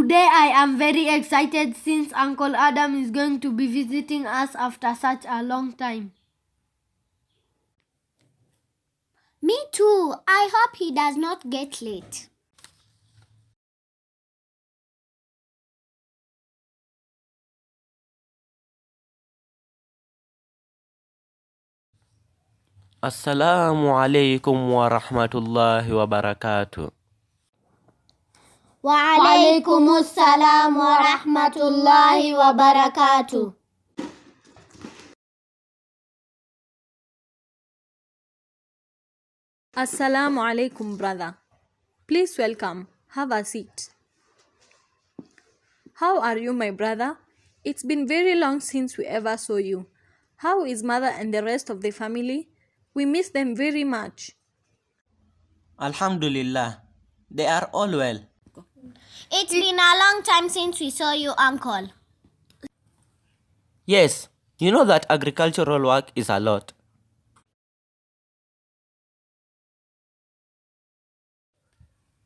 Today I am very excited since Uncle Adam is going to be visiting us after such a long time. Me too. I hope he does not get late. Assalamu alaikum wa rahmatullahi wa barakatuh. Wa alaikumus salam wa rahmatullahi wa barakatuh. Assalamu alaikum, brother. Please welcome. Have a seat. How are you, my brother? It's been very long since we ever saw you. How is mother and the rest of the family? We miss them very much. Alhamdulillah, they are all well. It's been a long time since we saw you, Uncle. Yes, you know that agricultural work is a lot.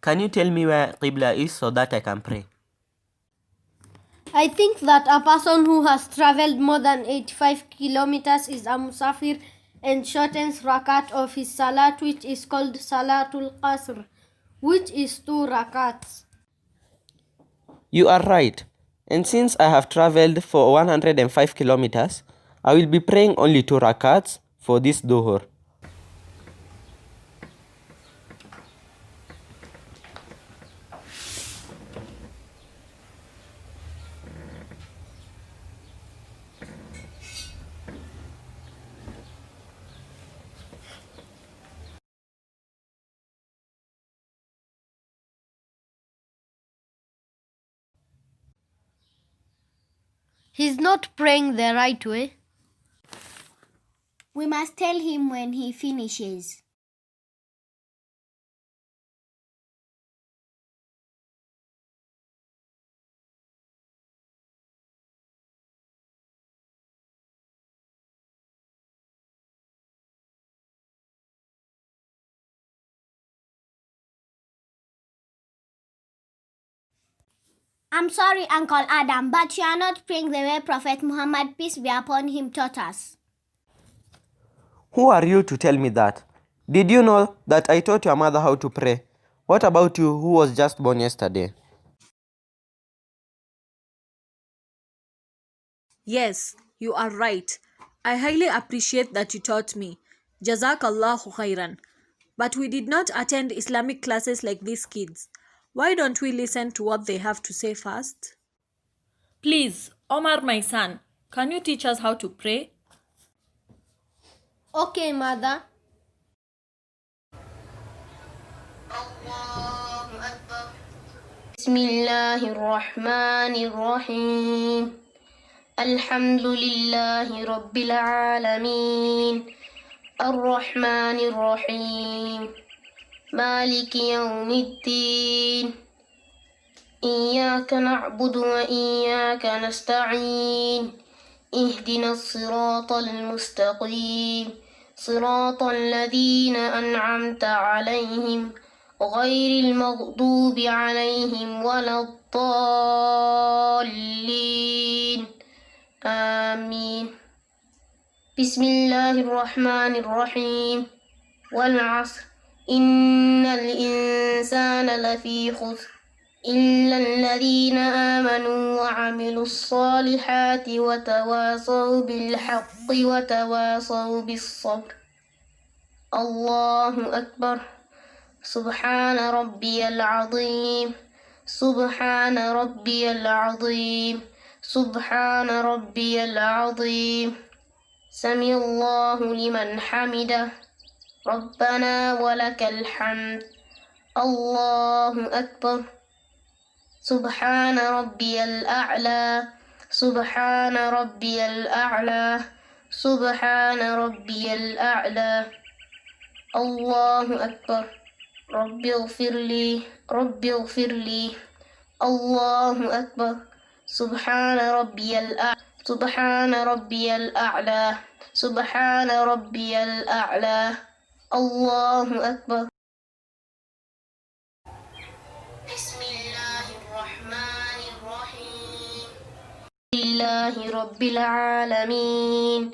Can you tell me where Qibla is so that I can pray? I think that a person who has traveled more than 85 kilometers is a musafir and shortens rakat of his salat, which is called Salatul Qasr, which is 2 rakats. You are right. And since I have traveled for 105 kilometers, I will be praying only 2 rakats for this duhur. He's not praying the right way. We must tell him when he finishes. I'm sorry, Uncle Adam, but you are not praying the way Prophet Muhammad, peace be upon him, taught us. Who are you to tell me that? Did you know that I taught your mother how to pray? What about you who was just born yesterday? Yes, you are right. I highly appreciate that you taught me. Jazakallahu khairan. But we did not attend Islamic classes like these kids. Why don't we listen to what they have to say first? Please, Omar, my son, can you teach us how to pray? Okay, mother. Bismillahirrahmanirrahim. Alhamdulillahi Rabbil Alameen. Ar-Rahmanir-Rahim. Maliki Yawmiddin. Iyyaka na'budu wa iyyaka nasta'in. Ihdina as-siratal mustaqim. Siratal ladzina an'amta 'alaihim. غير المغضوب عليهم ولا الضالين آمين بسم الله الرحمن الرحيم والعصر إن الإنسان لفي خسر إلا الذين آمنوا وعملوا الصالحات وتواصوا بالحق وتواصوا بالصبر الله أكبر سبحان ربي العظيم سبحان ربي العظيم سبحان ربي العظيم سمع الله لمن حمده ربنا ولك الحمد الله أكبر سبحان ربي الأعلى سبحان ربي الأعلى سبحان ربي الأعلى الله أكبر رب اغفر لي رب اغفر لي الله أكبر سبحان ربي الأعلى سبحان ربي الأعلى سبحان ربي الأعلى الله أكبر بسم الله الرحمن لله رب العالمين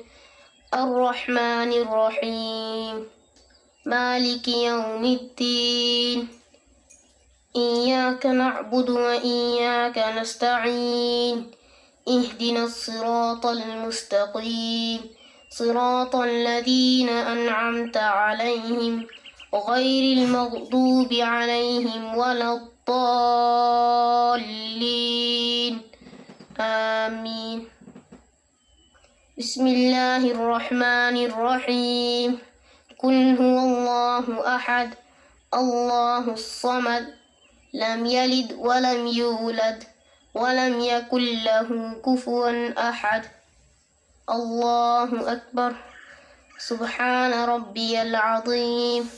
الرحمن الرحيم مالك يوم الدين إياك نعبد وإياك نستعين اهدنا الصراط المستقيم صراط الذين أنعمت عليهم غير المغضوب عليهم ولا الضالين آمين بسم الله الرحمن الرحيم قل هو الله أحد الله الصمد لم يلد ولم يولد ولم يكن له كفوا أحد الله أكبر سبحان ربي العظيم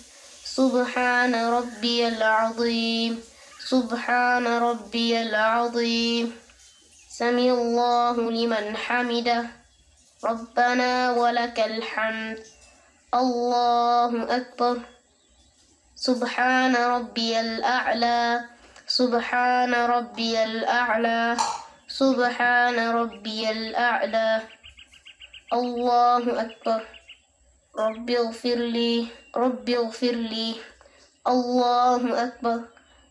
سبحان ربي العظيم سبحان ربي العظيم سمع الله لمن حمده ربنا ولك الحمد الله أكبر سبحان ربي الأعلى سبحان ربي الأعلى سبحان ربي الأعلى الله أكبر ربي اغفر لي ربي اغفر لي الله أكبر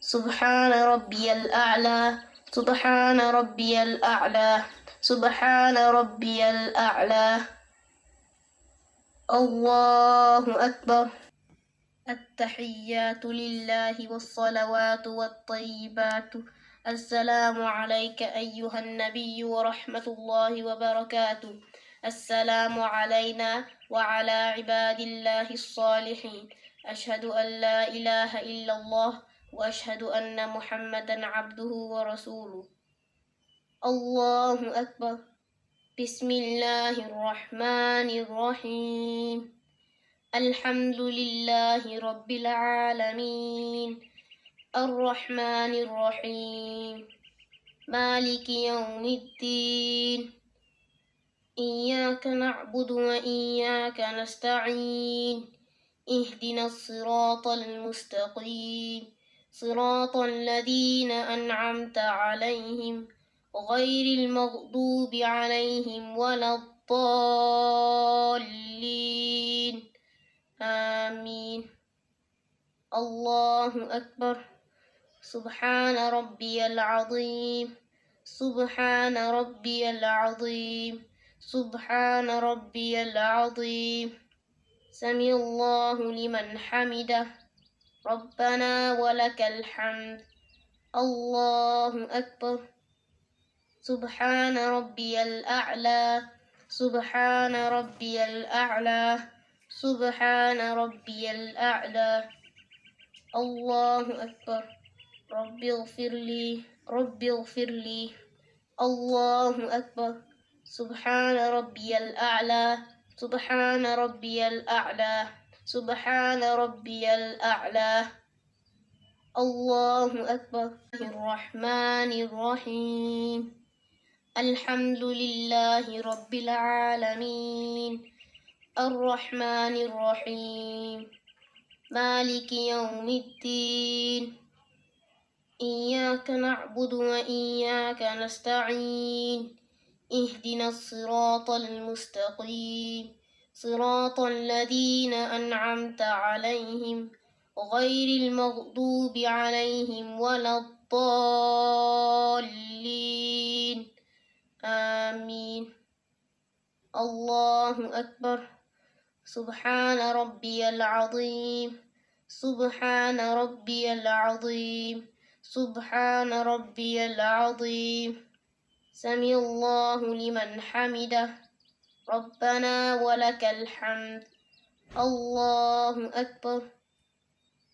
سبحان ربي الأعلى سبحان ربي الأعلى سبحان ربي الأعلى الله أكبر التحيات لله والصلوات والطيبات السلام عليك أيها النبي ورحمة الله وبركاته السلام علينا وعلى عباد الله الصالحين أشهد أن لا إله إلا الله وأشهد أن محمدا عبده ورسوله الله أكبر بسم الله الرحمن الرحيم الحمد لله رب العالمين الرحمن الرحيم مالك يوم الدين إياك نعبد وإياك نستعين اهدنا الصراط المستقيم صراط الذين أنعمت عليهم غير المغضوب عليهم ولا الضالين آمين الله أكبر سبحان ربي العظيم سبحان ربي العظيم سبحان ربي العظيم سمع الله لمن حمده ربنا ولك الحمد الله أكبر سبحان ربي الأعلى سبحان ربي الأعلى سبحان ربي الأعلى الله أكبر ربي اغفر لي ربي اغفر لي الله أكبر سبحان ربي الأعلى سبحان ربي الأعلى سبحان ربي الأعلى الله أكبر الرحمن الرحيم الحمد لله رب العالمين الرحمن الرحيم مالك يوم الدين إياك نعبد وإياك نستعين اهدنا الصراط المستقيم صراط الذين أنعمت عليهم غير المغضوب عليهم ولا الضالين آمين الله أكبر سبحان ربي العظيم سبحان ربي العظيم سبحان ربي العظيم سمع الله لمن حمده ربنا ولك الحمد الله أكبر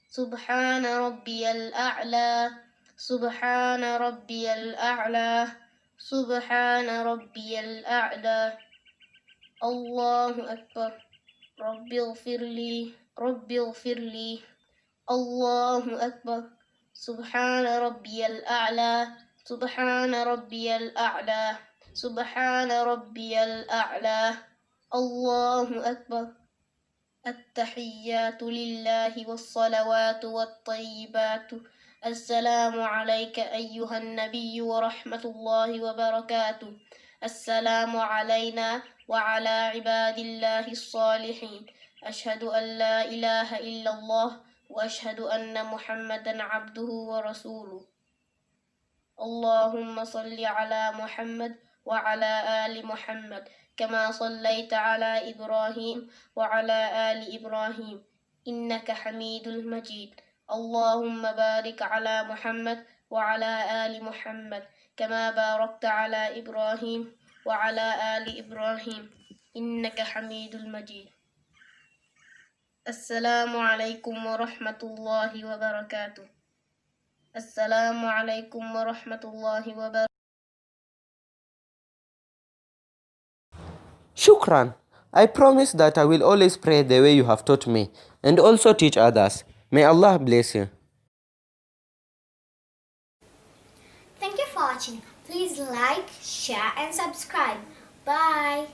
سبحان ربي الأعلى سبحان ربي الأعلى سبحان ربي الأعلى الله أكبر ربي اغفر لي ربي اغفر لي الله أكبر سبحان ربي الأعلى سبحان ربي الأعلى سبحان ربي الأعلى الله أكبر التحيات لله والصلوات والطيبات السلام عليك أيها النبي ورحمة الله وبركاته السلام علينا وعلى عباد الله الصالحين أشهد أن لا إله إلا الله وأشهد أن محمدا عبده ورسوله اللهم صل على محمد وعلى آل محمد كما صليت على إبراهيم وعلى آل إبراهيم إنك حميد مجيد اللهم بارك على محمد وعلى آل محمد كما باركت على إبراهيم وعلى آل إبراهيم إنك حميد مجيد السلام عليكم ورحمة الله وبركاته السلام عليكم ورحمة الله وبركاته Shukran. I promise that I will always pray the way you have taught me and also teach others. May Allah bless you. Thank you for watching. Please like, share and subscribe. Bye.